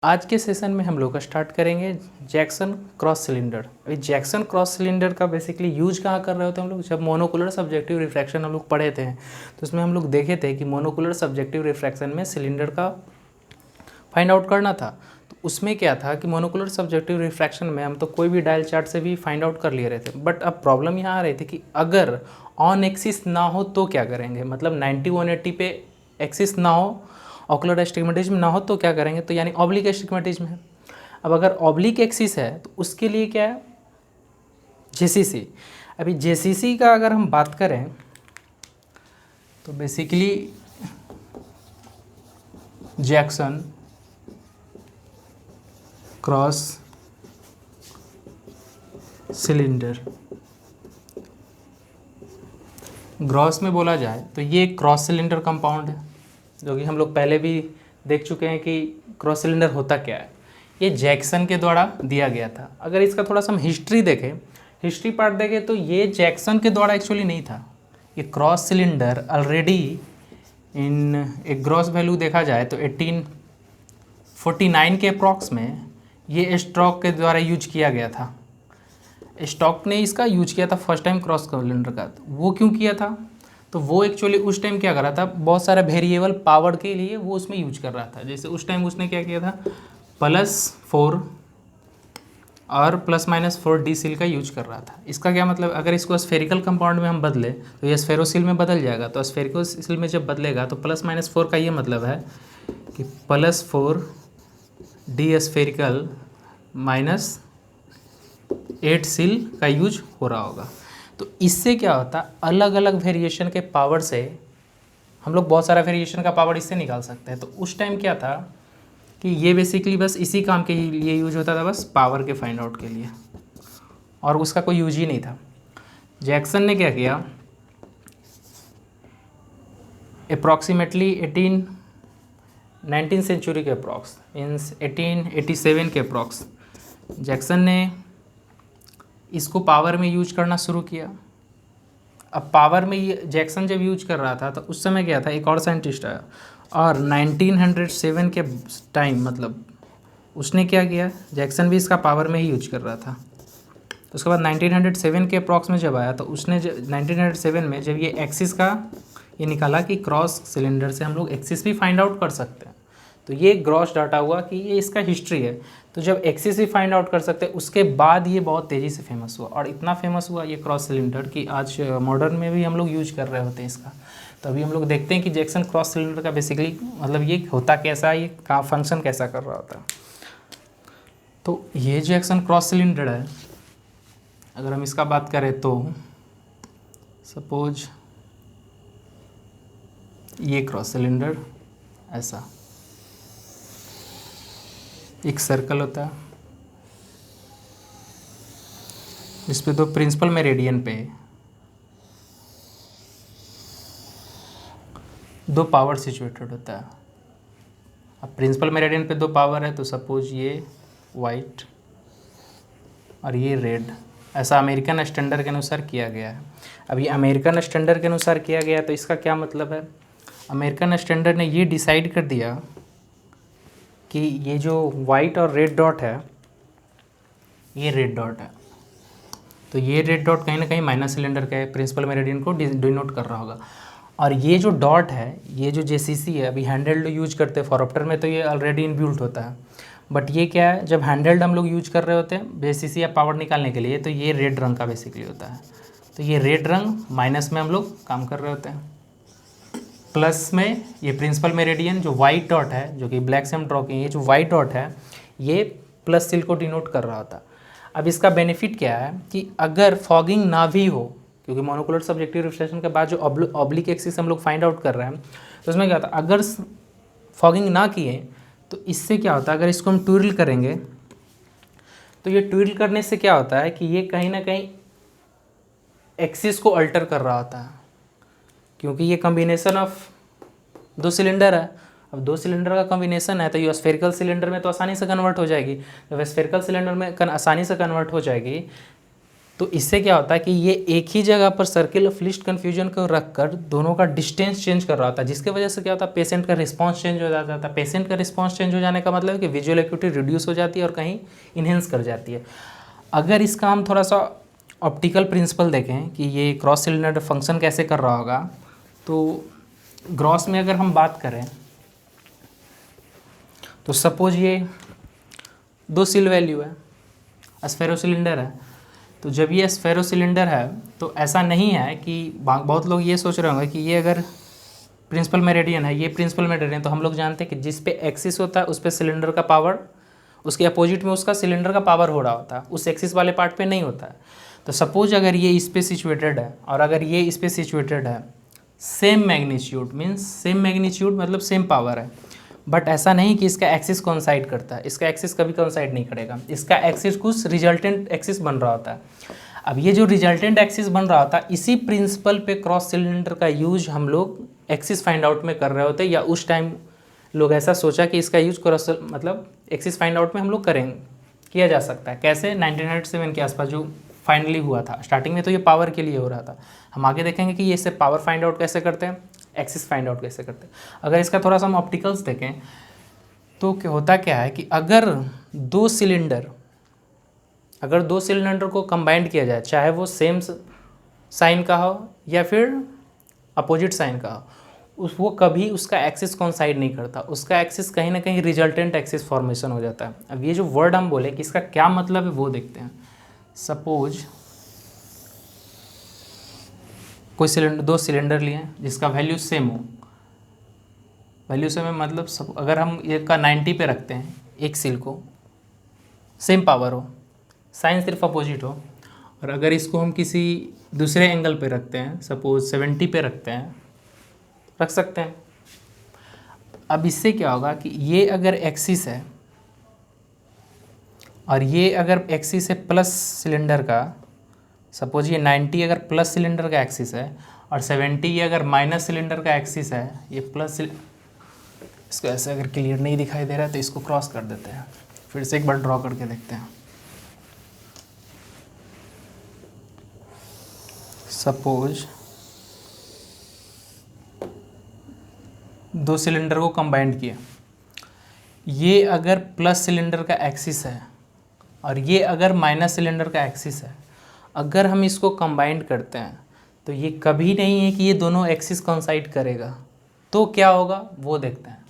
आज के सेशन में हम लोग का स्टार्ट करेंगे जैक्सन क्रॉस सिलेंडर। अभी जैक्सन क्रॉस सिलेंडर का बेसिकली यूज कहाँ कर रहे होते हैं हम लोग, जब मोनोकुलर सब्जेक्टिव रिफ्रैक्शन हम लोग पढ़े थे तो उसमें हम लोग देखे थे कि मोनोकुलर सब्जेक्टिव रिफ्रैक्शन में सिलेंडर का फाइंड आउट करना था। तो उसमें क्या था कि मोनोकुलर सब्जेक्टिव रिफ्रैक्शन में हम तो कोई भी डायल चार्ट से भी फाइंड आउट कर लिए रहे थे, बट अब प्रॉब्लम यहाँ आ रही थी कि अगर ऑन एक्सिस ना हो तो क्या करेंगे, मतलब 90-180 पे एक्सिस ना हो, ऑकुलर एस्टिग्मेटिज्म ना हो तो क्या करेंगे, तो यानी ऑब्लिक एस्टिग्मेटिज्म है। अब अगर ऑब्लिक एक्सिस है तो उसके लिए क्या है, जेसीसी। अभी जेसीसी का अगर हम बात करें तो basically Jackson cross cylinder, gross में बोला जाए तो ये क्रॉस सिलेंडर कंपाउंड है, जो कि हम लोग पहले भी देख चुके हैं कि क्रॉस सिलेंडर होता क्या है। ये जैक्सन के द्वारा दिया गया था। अगर इसका थोड़ा सा हम हिस्ट्री देखें, हिस्ट्री पार्ट देखें, तो ये जैक्सन के द्वारा एक्चुअली नहीं था। ये क्रॉस सिलेंडर ऑलरेडी इन एक ग्रॉस वैल्यू देखा जाए तो 1849 के अप्रॉक्स में ये स्टॉक के द्वारा यूज किया गया था। स्टॉक ने इसका यूज किया था फर्स्ट टाइम क्रॉस सिलेंडर का। तो वो क्यों किया था, तो वो एक्चुअली उस टाइम क्या कर रहा था, बहुत सारा वेरिएबल पावर के लिए वो उसमें यूज कर रहा था। जैसे उस टाइम उसने क्या किया था, +4 और ±4 डी सील का यूज कर रहा था। इसका क्या मतलब, अगर इसको स्फेरिकल कंपाउंड में हम बदले तो ये स्फेरोसील में बदल जाएगा। तो स्फेरिकोसील में जब बदलेगा तो +-4 का ये मतलब है कि +4 डी स्फेरिकल -8 सील का यूज हो रहा होगा। तो इससे क्या होता, अलग अलग वेरिएशन के पावर से हम लोग बहुत सारा वेरिएशन का पावर इससे निकाल सकते हैं। तो उस टाइम क्या था कि ये बेसिकली बस इसी काम के लिए यूज होता था, बस पावर के फाइंड आउट के लिए, और उसका कोई यूज ही नहीं था। जैक्सन ने क्या किया, अप्रॉक्सीमेटली 19 सेंचुरी के अप्रॉक्स, मीन्स 1887 के अप्रॉक्स, जैक्सन ने इसको पावर में यूज करना शुरू किया। अब पावर में ये जैक्सन जब यूज कर रहा था तो उस समय क्या था, एक और साइंटिस्ट आया और 1907 के टाइम, मतलब उसने क्या किया, जैक्सन भी इसका पावर में ही यूज कर रहा था। तो उसके बाद 1907 के अप्रॉक्स में जब आया तो उसने 1907 में जब ये एक्सिस का ये निकाला कि क्रॉस सिलेंडर से हम लोग एक्सिस भी फाइंड आउट कर सकते हैं। तो ये ग्रॉस डाटा हुआ कि ये इसका हिस्ट्री है। तो जब एक्सिस भी फाइंड आउट कर सकते हैं उसके बाद ये बहुत तेज़ी से फेमस हुआ, और इतना फेमस हुआ ये क्रॉस सिलेंडर कि आज मॉडर्न में भी हम लोग यूज कर रहे होते हैं इसका। तो अभी हम लोग देखते हैं कि जैक्सन क्रॉस सिलेंडर का बेसिकली मतलब ये होता कैसा, ये का फंक्शन कैसा कर रहा होता है। तो ये जैक्सन क्रॉस सिलेंडर है। अगर हम इसका बात करें तो सपोज ये क्रॉस सिलेंडर ऐसा एक सर्कल होता है, इस पे दो प्रिंसिपल मेरिडियन पे दो पावर सिचुएटेड होता है। अब प्रिंसिपल मेरिडियन पे दो पावर है, तो सपोज ये वाइट और ये रेड, ऐसा अमेरिकन स्टैंडर्ड के अनुसार किया गया है। अब ये अमेरिकन स्टैंडर्ड के अनुसार किया गया, तो इसका क्या मतलब है, अमेरिकन स्टैंडर्ड ने ये डिसाइड कर दिया कि ये जो वाइट और रेड डॉट है, ये रेड डॉट है, तो ये रेड डॉट कहीं ना कहीं माइनस सिलेंडर के प्रिंसिपल मेरिडियन को डिनोट कर रहा होगा। और ये जो डॉट है, ये जो जेसीसी है, अभी हैंडल्ड यूज करते हैं फॉरऑप्टर में तो ये ऑलरेडी इनबिल्ट होता है, बट ये क्या है, जब हैंडल्ड हम लोग यूज कर रहे होते हैं जेसीसी या पावर निकालने के लिए, तो ये रेड रंग का बेसिकली होता है। तो ये रेड रंग माइनस में हम लोग काम कर रहे होते हैं, प्लस में ये प्रिंसिपल मेरिडियन जो वाइट डॉट है, जो कि ब्लैक से हम ड्रॉ किए, ये जो वाइट डॉट है ये प्लस सील को डिनोट कर रहा होता। अब इसका बेनिफिट क्या है कि अगर फॉगिंग ना भी हो, क्योंकि मोनोकुलर सब्जेक्टिव रिफ्रैक्शन के बाद जो ऑब्लिक एक्सिस हम लोग फाइंड आउट कर रहे हैं, तो उसमें क्या होता है, अगर फॉगिंग ना किए तो इससे क्या होता है, अगर इसको हम ट्विरल करेंगे तो ये ट्विरल करने से क्या होता है कि ये कहीं ना कहीं एक्सिस को अल्टर कर रहा होता है, क्योंकि ये कॉम्बिनेशन ऑफ दो सिलेंडर है। अब दो सिलेंडर का कॉम्बिनेशन है तो ये स्फेरिकल सिलेंडर में तो आसानी से कन्वर्ट हो जाएगी। जब स्फेरिकल सिलेंडर में आसानी से कन्वर्ट हो जाएगी तो इससे क्या होता है कि ये एक ही जगह पर सर्किल ऑफ लीस्ट कन्फ्यूजन को रखकर दोनों का डिस्टेंस चेंज कर रहा होता है, जिसकी वजह से क्या होता है पेशेंट का रिस्पांस चेंज हो जाता है। पेशेंट का रिस्पांस चेंज हो जाने का मतलब है कि विजुअल एक्यूटी रिड्यूस हो जाती है और कहीं इन्हेंस कर जाती है। अगर इसका हम थोड़ा सा ऑप्टिकल प्रिंसिपल देखें कि ये क्रॉस सिलेंडर फंक्शन कैसे कर रहा होगा, तो ग्रॉस में अगर हम बात करें तो सपोज ये 2 सिल वैल्यू है, स्फेरो सिलेंडर है। तो जब ये स्फेरो सिलेंडर है तो ऐसा नहीं है कि बहुत लोग ये सोच रहे होंगे कि ये अगर प्रिंसिपल मेरिडियन है, ये प्रिंसिपल मेरिडियन, तो हम लोग जानते हैं कि जिस पे एक्सिस होता है उस पे सिलेंडर का पावर, उसके अपोजिट में उसका सिलेंडर का पावर हो रहा होता है, उस एक्सिस वाले पार्ट पे नहीं होता है। तो सपोज अगर ये इस पे सिचुएटेड है और अगर ये इस पे सिचुएटेड है, same magnitude means same magnitude मतलब सेम पावर है, बट ऐसा नहीं कि इसका एक्सिस कॉन्साइड करता है, इसका एक्सिस कभी कॉन्साइड नहीं करेगा, इसका एक्सिस कुछ रिजल्टेंट एक्सिस बन रहा होता है। अब ये जो रिजल्टेंट एक्सिस बन रहा होता है, इसी प्रिंसिपल पे क्रॉस सिलेंडर का यूज हम लोग एक्सिस फाइंड आउट में कर रहे होते हैं, या उस टाइम लोग ऐसा सोचा कि इसका यूज क्रॉस मतलब एक्सिस फाइंड आउट में हम लोग करेंगे, किया जा सकता है। कैसे? 1907 के आसपास जो फाइनली हुआ था। स्टार्टिंग में तो ये पावर के लिए हो रहा था, हम आगे देखेंगे कि ये इससे पावर फाइंड आउट कैसे करते हैं, एक्सिस फाइंड आउट कैसे करते हैं। अगर इसका थोड़ा सा हम ऑप्टिकल्स देखें तो होता क्या है कि अगर दो सिलेंडर को कंबाइंड किया जाए, चाहे वो सेम साइन का हो या फिर अपोजिट साइन का हो, वो कभी उसका एक्सिस कॉन्साइड नहीं करता, उसका एक्सिस कहीं ना कहीं रिजल्टेंट एक्सिस फॉर्मेशन हो जाता है। अब ये जो वर्ड हम बोले कि इसका क्या मतलब है वो देखते हैं। सपोज कोई सिलेंडर, 2 सिलेंडर लिए हैं जिसका वैल्यू सेम हो, वैल्यू सेम है मतलब सब, अगर हम एक का 90 पे रखते हैं, एक सिल को सेम पावर हो, साइन सिर्फ अपोजिट हो, और अगर इसको हम किसी दूसरे एंगल पे रखते हैं, सपोज 70 पे रखते हैं, रख सकते हैं। अब इससे क्या होगा कि ये अगर एक्सिस है और ये अगर एक्सिस है प्लस सिलेंडर का, सपोज ये 90 अगर प्लस सिलेंडर का एक्सिस है और 70 ये अगर माइनस सिलेंडर का एक्सिस है, ये प्लस, इसको ऐसे अगर क्लियर नहीं दिखाई दे रहा है तो इसको क्रॉस कर देते हैं, फिर से एक बार ड्रॉ करके देखते हैं। सपोज 2 सिलेंडर को कंबाइंड किया, ये अगर प्लस सिलेंडर का एक्सिस है और ये अगर माइनस सिलेंडर का एक्सिस है, अगर हम इसको कंबाइंड करते हैं तो ये कभी नहीं है कि ये दोनों एक्सिस कॉन्साइड करेगा, तो क्या होगा वो देखते हैं।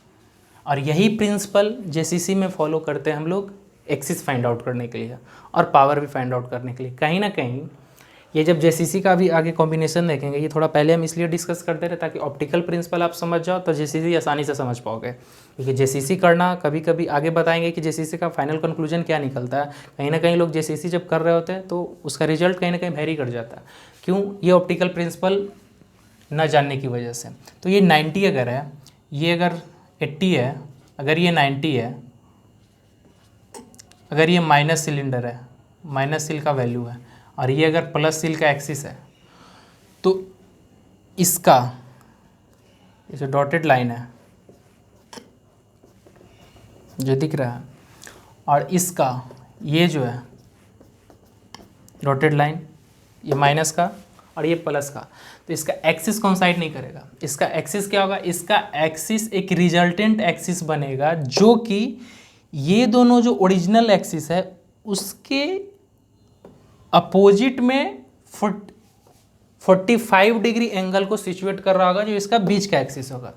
और यही प्रिंसिपल जेसीसी में फॉलो करते हैं हम लोग एक्सिस फाइंड आउट करने के लिए और पावर भी फाइंड आउट करने के लिए। कहीं ना कहीं ये जब जेसीसी का भी आगे कॉम्बिनेशन देखेंगे, ये थोड़ा पहले हम इसलिए डिस्कस करते रहे ताकि ऑप्टिकल प्रिंसिपल आप समझ जाओ तो जेसीसी आसानी से समझ पाओगे, क्योंकि जेसीसी करना कभी कभी आगे बताएंगे कि जेसीसी का फाइनल कंक्लूजन क्या निकलता है। कहीं ना कहीं लोग जेसीसी जब कर रहे होते हैं तो उसका रिजल्ट कहीं ना कहीं वेरी कर जाता है, क्यों? ये ऑप्टिकल प्रिंसिपल न जानने की वजह से। तो ये 90 अगर है, ये अगर 80 है, अगर ये 90 है, अगर ये माइनस सिलेंडर है, माइनस सिल का वैल्यू है, और ये अगर प्लस सिल का एक्सिस है, तो इसका ये जो डॉटेड लाइन है जो दिख रहा है, और इसका ये जो है डॉटेड लाइन, ये माइनस का और ये प्लस का, तो इसका एक्सिस कॉन्साइड नहीं करेगा। इसका एक्सिस क्या होगा? इसका एक्सिस एक रिजल्टेंट एक्सिस बनेगा, जो कि ये दोनों जो ओरिजिनल एक्सिस है उसके अपोजिट में 45 डिग्री एंगल को सिचुएट कर रहा होगा, जो इसका बीच का एक्सिस होगा।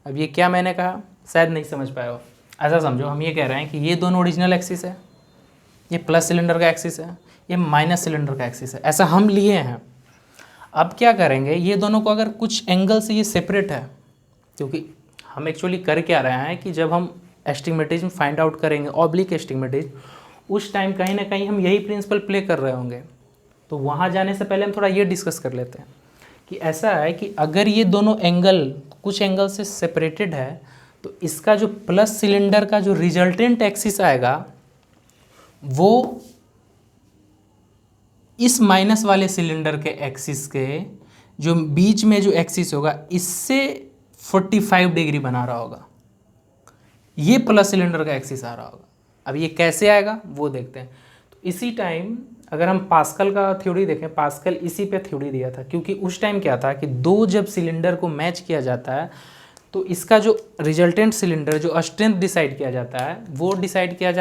अब ये क्या मैंने कहा शायद नहीं समझ पाए हो। ऐसा समझो, हम ये कह रहे हैं कि ये दोनों ओरिजिनल एक्सिस है, ये प्लस सिलेंडर का एक्सिस है, ये माइनस सिलेंडर का एक्सिस है, ऐसा हम लिए हैं। अब क्या करेंगे, ये दोनों को अगर कुछ एंगल से ये सेपरेट है, क्योंकि हम एक्चुअली कर क्या रहे हैं कि जब हम एस्टिग्मेटिज्म फाइंड आउट करेंगे, ऑब्लिक एस्टिग्मेटिज्म, उस टाइम कहीं ना कहीं हम यही प्रिंसिपल प्ले कर रहे होंगे। तो वहाँ जाने से पहले हम थोड़ा ये डिस्कस कर लेते हैं कि ऐसा है कि अगर ये दोनों एंगल कुछ एंगल से सेपरेटेड है, तो इसका जो प्लस सिलेंडर का जो रिजल्टेंट एक्सिस आएगा वो इस माइनस वाले सिलेंडर के एक्सिस के जो बीच में जो एक्सिस होगा इससे 45 डिग्री बना रहा होगा, ये प्लस सिलेंडर का एक्सिस आ रहा होगा। अब ये कैसे आएगा वो देखते हैं। तो इसी टाइम अगर हम पास्कल का थ्योरी देखें, पास्कल इसी पे थ्योरी दिया था, क्योंकि उस टाइम क्या था कि दो जब सिलेंडर को मैच किया जाता है तो इसका जो रिजल्टेंट सिलेंडर जो स्ट्रेंथ डिसाइड किया जाता है वो डिसाइड किया जाता है